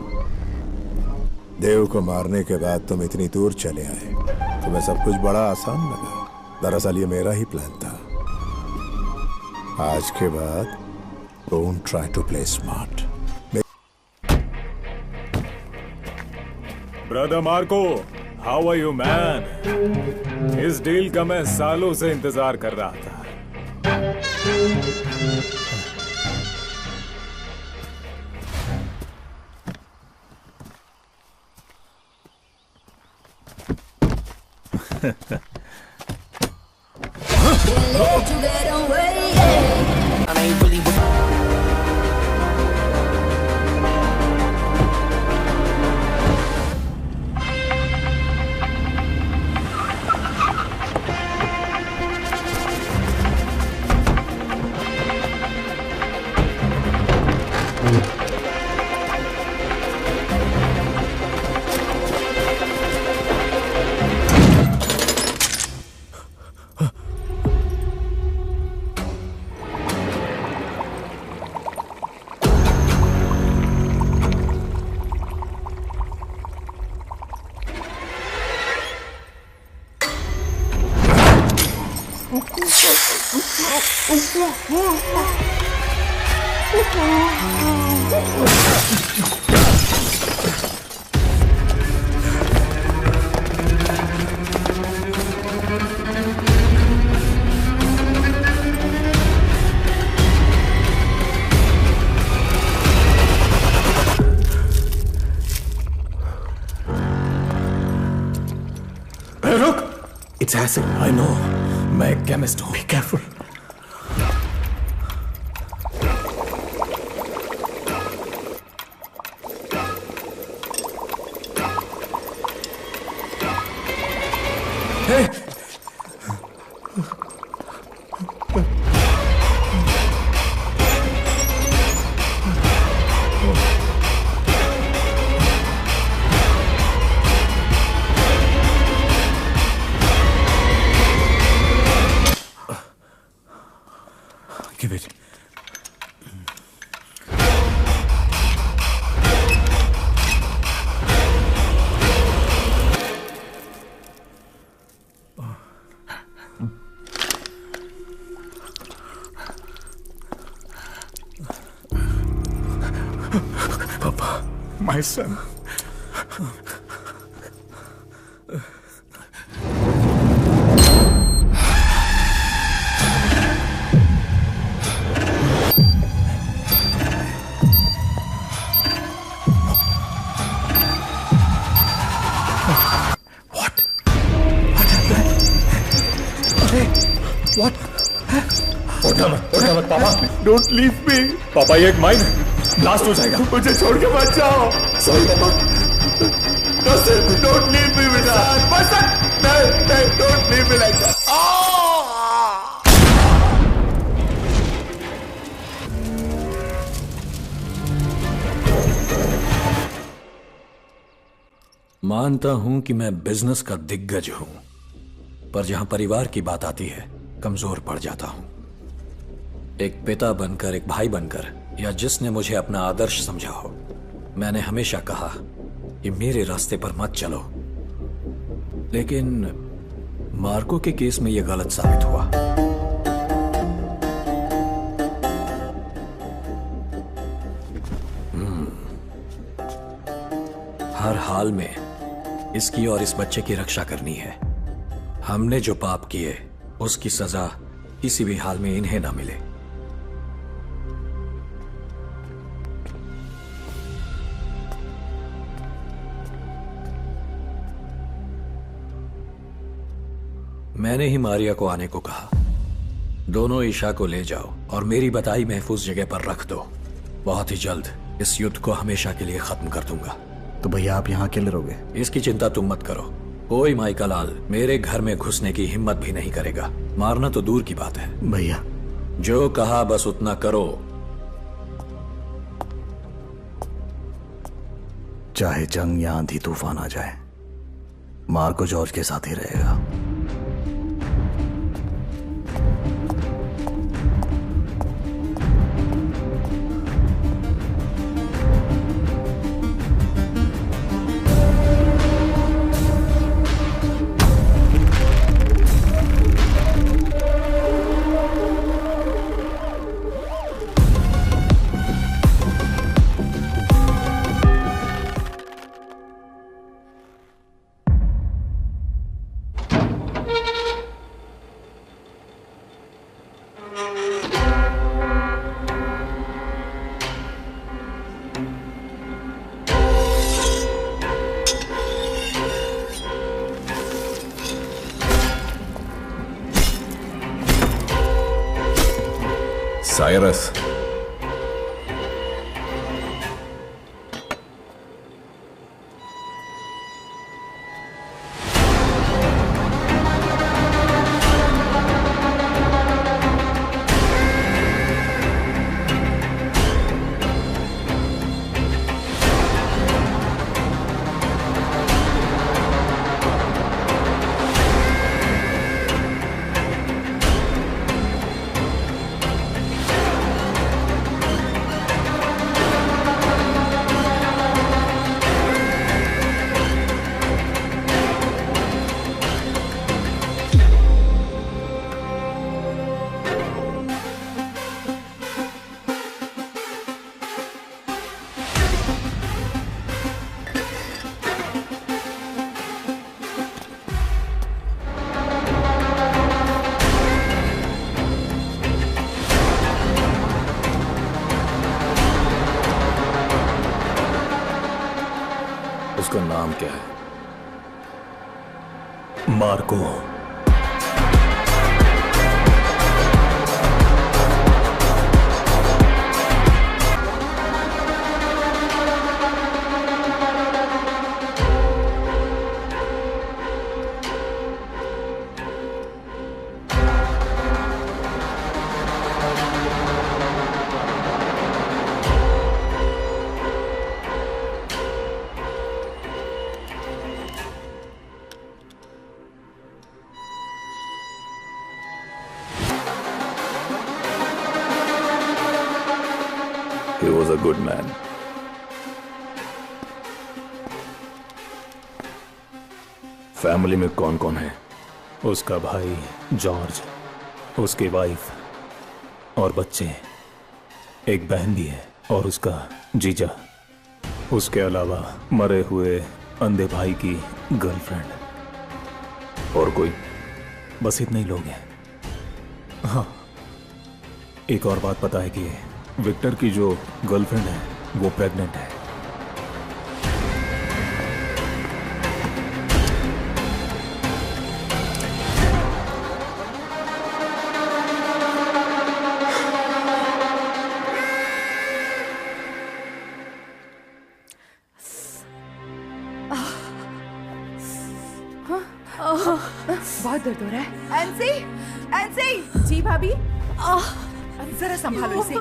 देव को मारने के बाद तुम इतनी दूर चले आए। तुम्हें सब कुछ बड़ा आसान लगा। दरअसल ये मेरा ही प्लान था। आज के बाद don't try to play smart. Brother Marco, how are you man? इस डील का मैं सालों से इंतजार कर रहा था। It's acid. I know. मैं एक केमिस्ट हूँ. Be careful. Hey! Give it. Papa, my son. What? उठा मत पापा। Don't leave me. पापा ये एक माइन ब्लास्ट हो जाएगा। मुझे छोड़ के मत जाओ। Sorry पापा। Don't leave me बेटा। बस नहीं, don't leave me like that. मानता हूं कि मैं बिजनेस का दिग्गज हूं, पर जहां परिवार की बात आती है कमजोर पड़ जाता हूं। एक पिता बनकर, एक भाई बनकर, या जिसने मुझे अपना आदर्श समझा हो, मैंने हमेशा कहा कि मेरे रास्ते पर मत चलो। लेकिन मार्को के केस में यह गलत साबित हुआ। हर हाल में इसकी और इस बच्चे की रक्षा करनी है। हमने जो पाप किए उसकी सजा किसी भी हाल में इन्हें ना मिले। मैंने ही मारिया को आने को कहा। दोनों ईशा को ले जाओ और मेरी बताई महफूज जगह पर रख दो। बहुत ही जल्द इस युद्ध को हमेशा के लिए खत्म कर दूंगा। तो भैया आप यहाँ अकेले रहोगे? इसकी चिंता तुम मत करो। कोई माइका लाल मेरे घर में घुसने की हिम्मत भी नहीं करेगा। मारना तो दूर की बात है। भैया जो कहा बस उतना करो। चाहे जंग या आंधी तूफान आ जाए, मार्को जॉर्ज के साथ ही रहेगा। साइरस, उसका नाम क्या है? Marco. He was a good man. Family में कौन कौन है? उसका भाई जॉर्ज, उसकी वाइफ और बच्चे, एक बहन भी है और उसका जीजा। उसके अलावा मरे हुए अंधे भाई की गर्लफ्रेंड। और कोई? बस इतने ही लोग हैं। हाँ, एक और बात पता है कि विक्टर की जो गर्लफ्रेंड है वो प्रेग्नेंट है। बहुत दर्द हो रहा है। NC, NC. जी भाभी। जरा संभालो इसे।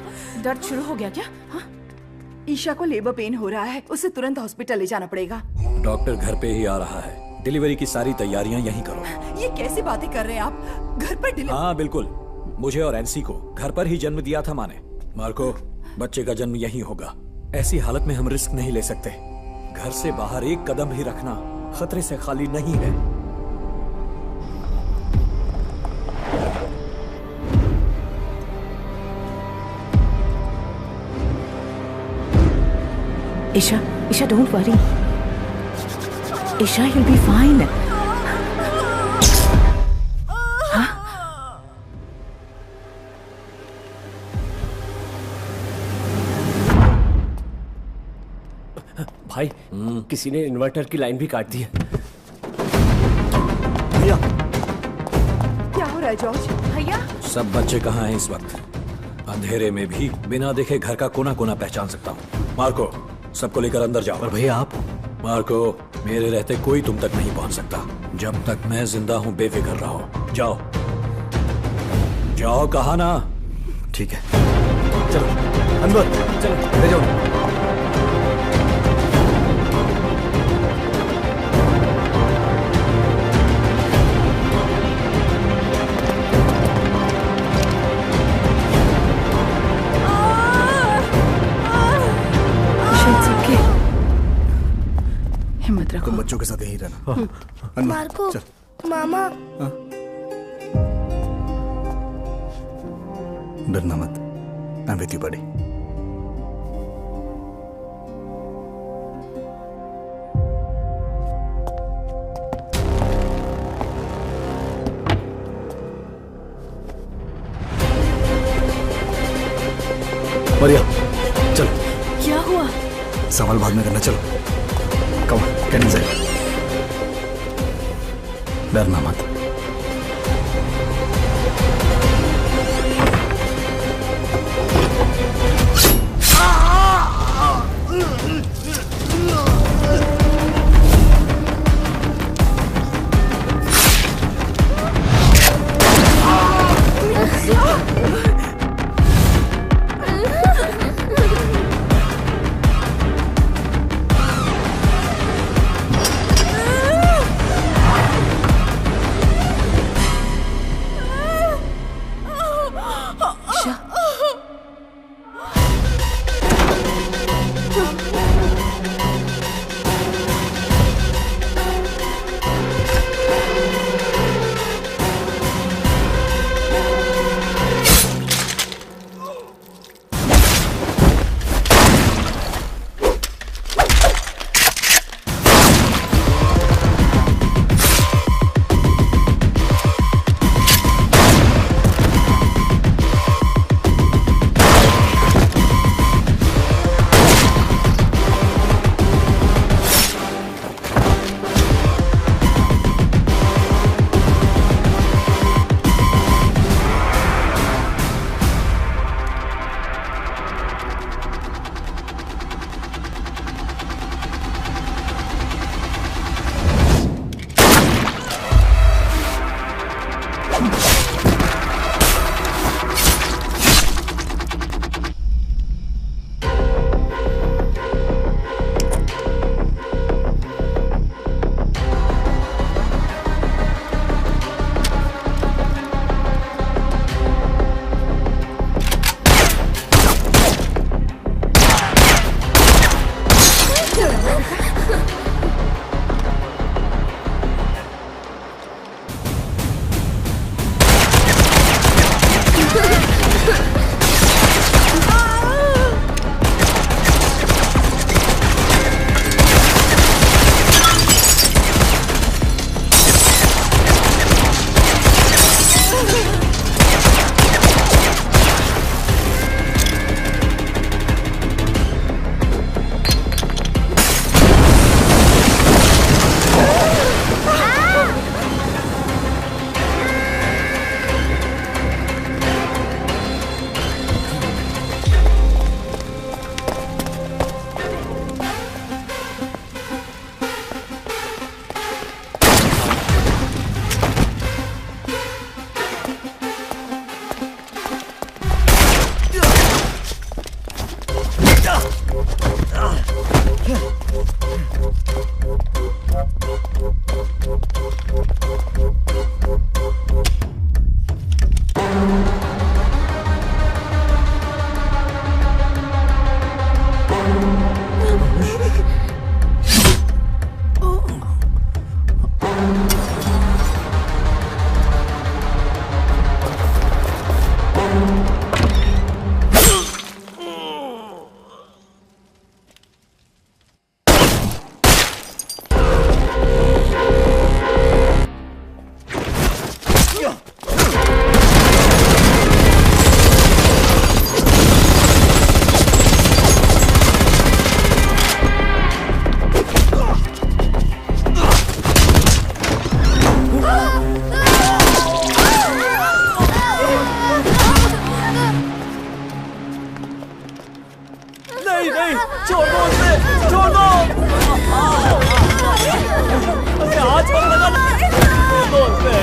दर्द शुरू हो गया क्या? हाँ? ईशा को लेबर पेन हो रहा है, उसे तुरंत हॉस्पिटल ले जाना पड़ेगा। डॉक्टर घर पे ही आ रहा है। डिलीवरी की सारी तैयारियां यहीं करो। ये कैसी बातें कर रहे हैं आप? घर पर डिलीवरी? हाँ बिल्कुल, मुझे और एनसी को घर पर ही जन्म दिया था माँ ने। मार्को, बच्चे का जन्म यहीं होगा। ऐसी हालत में हम रिस्क नहीं ले सकते। घर से बाहर एक कदम भी रखना खतरे से खाली नहीं है। Isha, Isha don't worry. Isha, you'll be fine. भाई किसी ने इन्वर्टर की लाइन भी काट दी है। भैया क्या हो रहा है जॉर्ज? भैया सब बच्चे कहाँ हैं इस वक्त? अंधेरे में भी बिना देखे घर का कोना कोना पहचान सकता हूँ। मार्को, सबको लेकर अंदर जाओ। पर भैया आप? मार्को, मेरे रहते कोई तुम तक नहीं पहुंच सकता। जब तक मैं जिंदा हूँ बेफिक्र रहो। जाओ जाओ, कहा ना। ठीक है, चलो अंदर, चलो ले जाओ। हिम्मत रखो। तुम बच्चों के साथ यहीं रहना। मार्को, मामा। डरना मत, I'm with you, buddy. मरिया, चलो। क्या हुआ? सवाल बाद में करना, चलो। Come on, get inside. डरना मत। भाई छोड़ दो उसे, छोड़ दो। अरे हाथ छोड़ लगा, छोड़ दो उसे।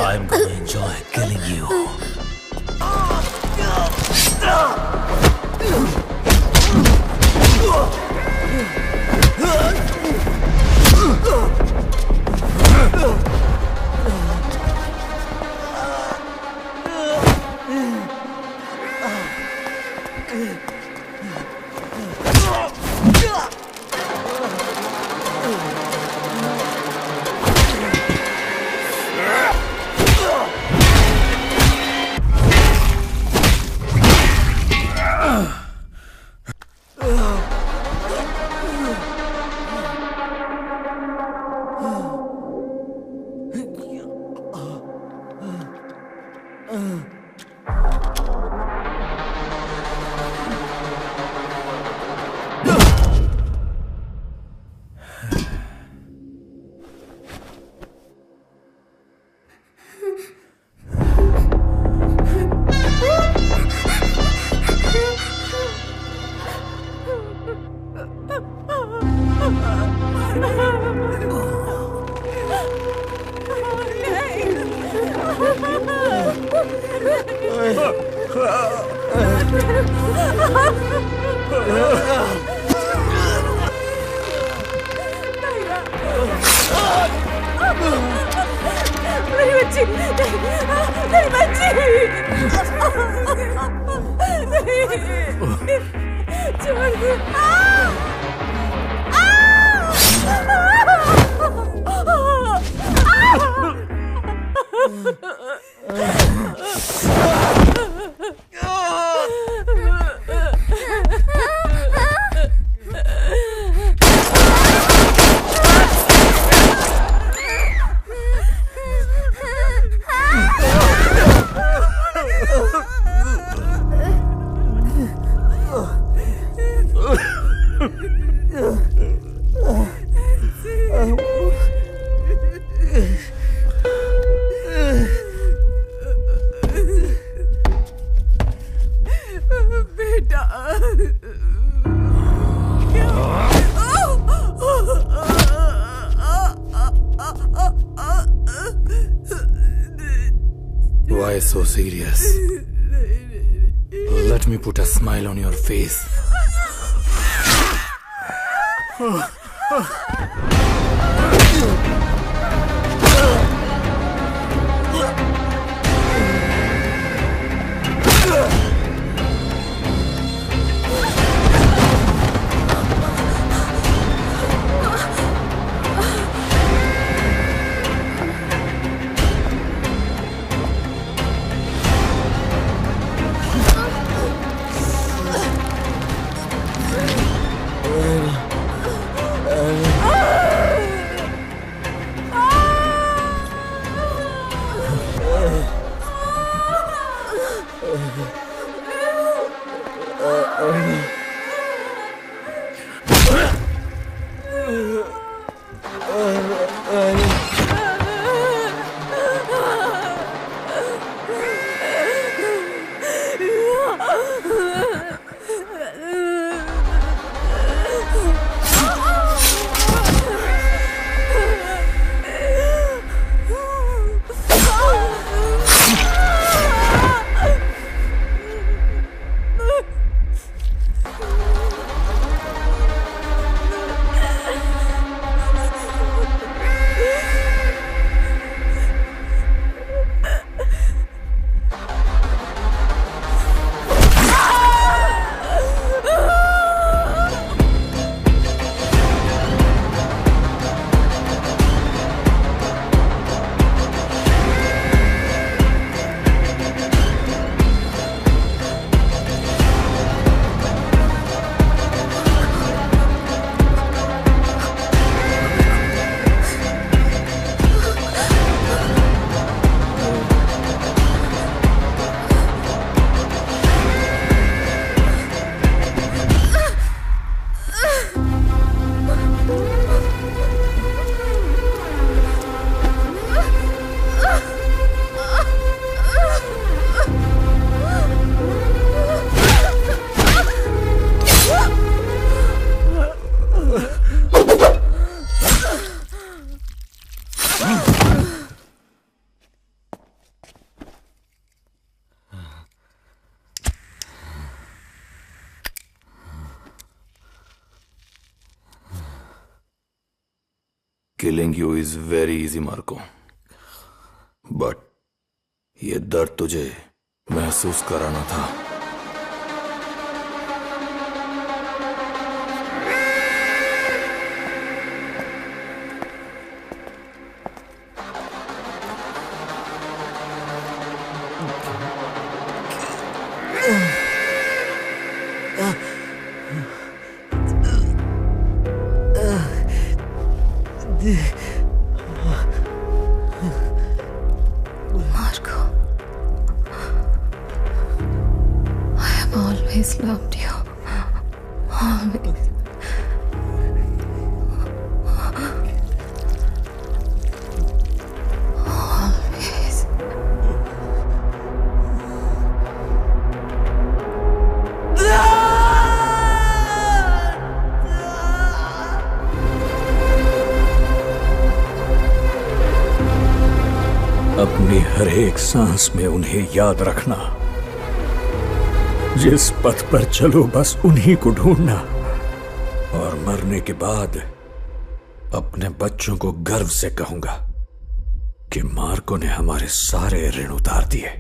I'm gonna enjoy killing you. मेरी बच्ची, मेरी बच्ची, छोड़ दे। Why so serious? Let me put a smile on your face. Killing you is very easy Marco, but ये दर्द तुझे महसूस कराना था। Marco, I have always loved you. Always. Always. अपनी हर एक सांस में उन्हें याद रखना। जिस पथ पर चलो बस उन्हीं को ढूंढना, और मरने के बाद अपने बच्चों को गर्व से कहूंगा कि मार्को ने हमारे सारे ऋण उतार दिए।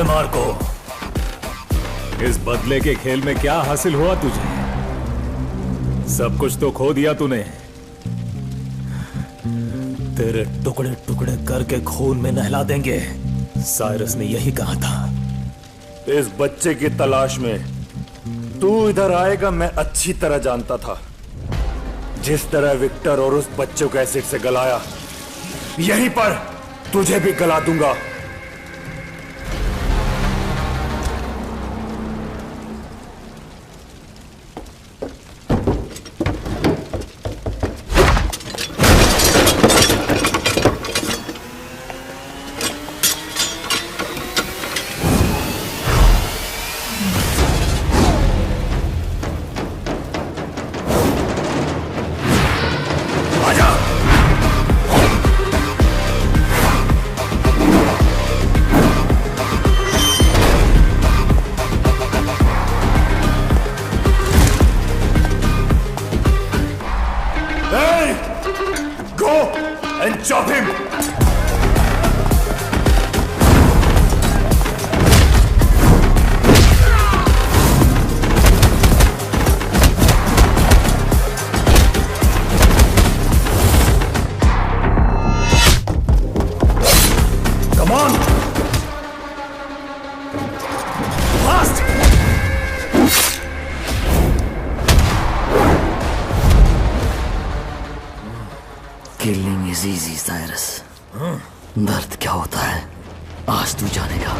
मार्को, इस बदले के खेल में क्या हासिल हुआ तुझे? सब कुछ तो खो दिया तूने। तेरे टुकड़े टुकड़े करके खून में नहला देंगे। साइरस ने यही कहा था। इस बच्चे की तलाश में तू इधर आएगा मैं अच्छी तरह जानता था। जिस तरह विक्टर और उस बच्चे को एसिड से गलाया, यहीं पर तुझे भी गला दूंगा। आजा। अजीजी साइरस, दर्द क्या होता है आज तू जानेगा।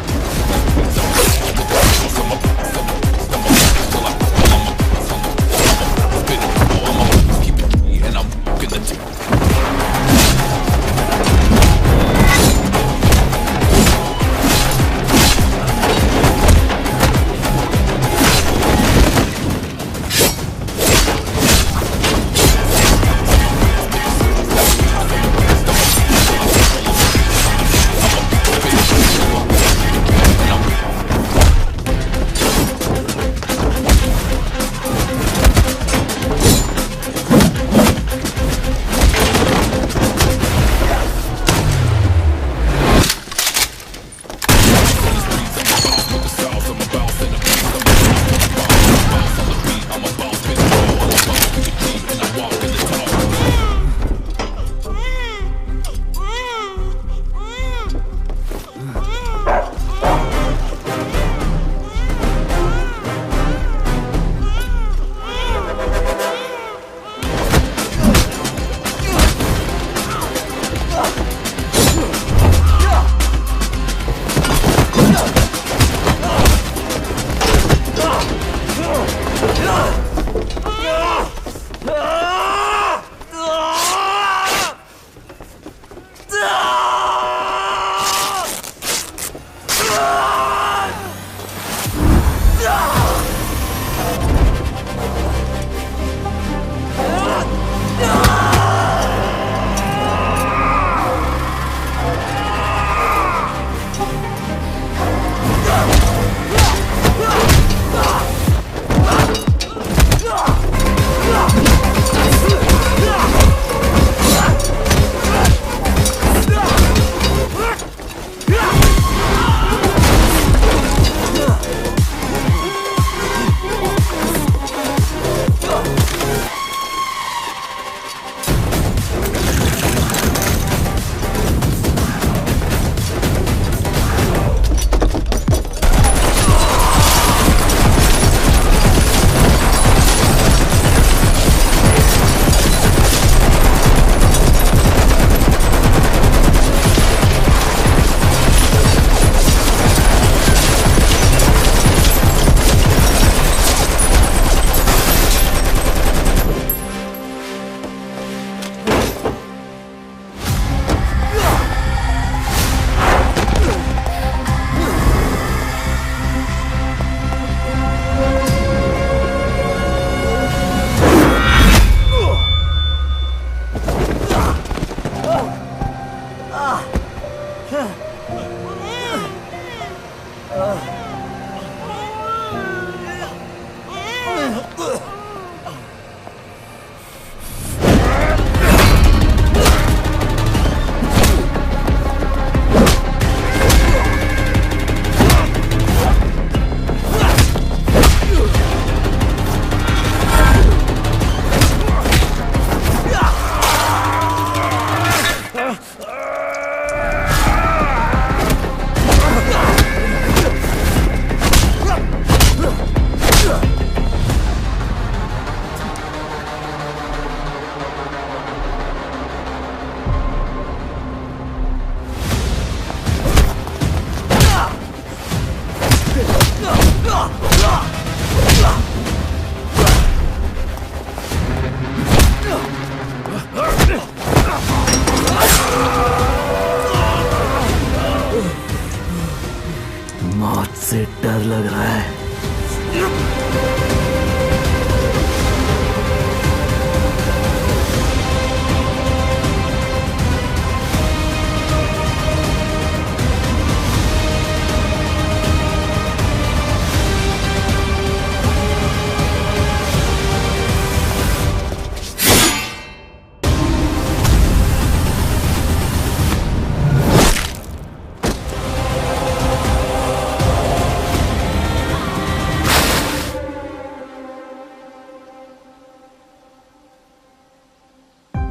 मौत से डर लग रहा है।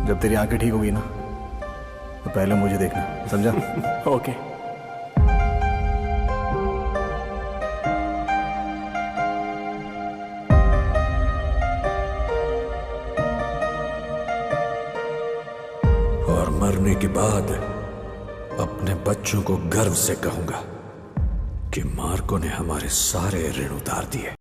जब तेरी आंखें ठीक होगी ना तो पहले मुझे देखना, समझा? ओके। और मरने के बाद अपने बच्चों को गर्व से कहूंगा कि मार्को ने हमारे सारे ऋण उतार दिए।